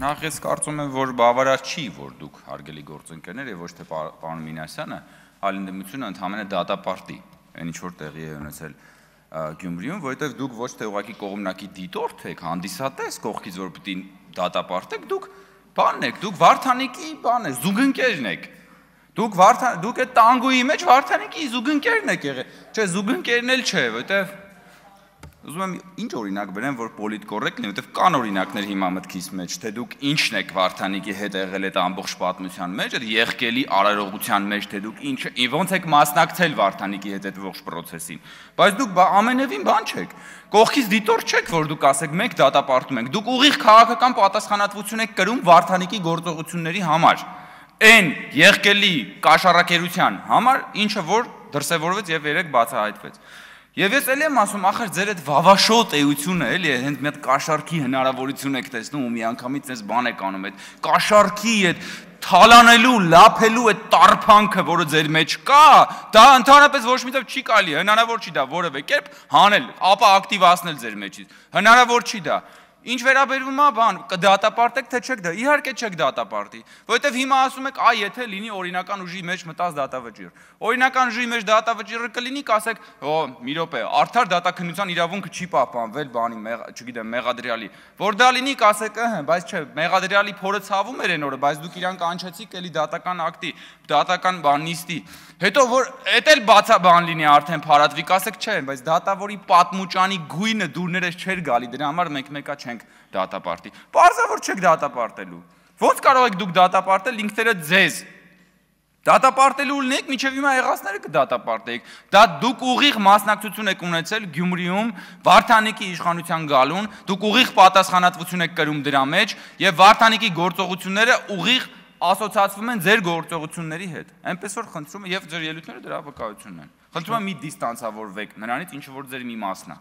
Նախ ես կարծում եմ, որ բավարար չի, որ դուք հարգելի գործընկերներ եւ ոչ թե պարոն Մինասյանը հալինդմությունը ընդհանրապես դատապարտի, այն ինչ որ տեղի է ունեցել Գյումրիում, որովհետեւ դուք ոչ թե ուղղակի կողմնակի դիտորդ եք, հանդիսատես կողքից, որ պիտի դատապարտեք, դուք բանն եք, դուք Վարդանիկի բան եք, զուգընկերն եք։ Դուք այդ տանգոյի մեջ Վարդանիկի զուգընկերն եք եղել։ Չէ, զուգընկերն էլ չէ, որովհետեւ ուզում եմ ինչ օրինակ բերեմ, որ պոլիտկոռեկտ լինի, որովհետև կան օրինակներ հիմա մտքիս մեջ, թե դուք ինչն եք Վարդանիկի հետ եղել այդ ամբողջ պատմության մեջ, այդ եղկելի արարողության մեջ, թե դուք ոնց եք մասնակցել Վարդանիկի հետ այդ ողջ պրոցեսին, բայց դուք ամենևին բան չեք, կողքից դիտորդ չեք, որ դուք ասեք մենք դատապարտում ենք, դուք ուղիղ քաղաքական պատասխանատվություն եք կրում Վարդանիկի գործողությունների համար, այն եղկելի կաշառակերության համար, ինչը որ դրսևորվեց եւ երեք բացահայտվեց։ Եվ ես էլ եմ ասում, ախր ձեր այդ վավաշոտ էությունը էլի, հենց մի հատ կաշառքի հնարավորություն եք տեսնում ու միանգամից այս բան եք անում, այդ կաշառքի այդ թալանելու, լափելու այդ տարփանքը, որը ձեր մեջ կա, դա ընդհանրապես ոչ մի տեղ չի կարելի, հնարավոր չի դա որևէ կերպ հանել, ապա ակտիվացնել ձեր մեջից։ Հնարավոր չի դա։ Ինչ վերաբերվում է բան, կդատապարտեք թե չեք դա, իհարկե չեք դատապարտի, որովհետև հիմա ասում եք, այ եթե լինի օրինական ուժի մեջ մտած դատավճիռ։ Օրինական ուժի մեջ դատավճիռը կլինի, կասեք, մի րոպե, արդար դատաքննության իրավունքը չի պահպանվել բանի, չգիտեմ, մեղադրյալի։ Որ դա լինի, կասեք, բայց չէ, մեղադրյալի փորը ցավում էր այն օրը, բայց դուք իրան կանչեցիք էլի դատական ակտի, դատական բանիստի։ Հետո որ էդ էլ բան լինի արդեն փարատվի, կասեք չէ, բայց դատավորի պատմուճանի գույնը դուրներես չէր գալի, դրա համար մենք մեկա չենք դատապարտի։ Պարզա որ չեք դատապարտելու։ Ոնց կարող եք դուք դատապարտել ինքներդ ձեզ։ Դատապարտելու լինեք, մինչև հիմա եղածները կդատապարտեիք։ Դա դուք ուղիղ մասնակցություն եք ունեցել Գյումրիում Վարդանիկի իշխանության գալուն, դուք ուղիղ պատասխանատվություն եք կրում դրա մեջ եւ Վարդանիկի գործողությունները ուղիղ ասոցացվում են ձեր գործողությունների հետ։ Այնպես որ խնդրում եմ եւ ձեր ելույթները դրա վկայությունն են։ Խնդրում եմ մի դիստանցավորվեք նրանից, ինչը որ ձեր մի մասն է։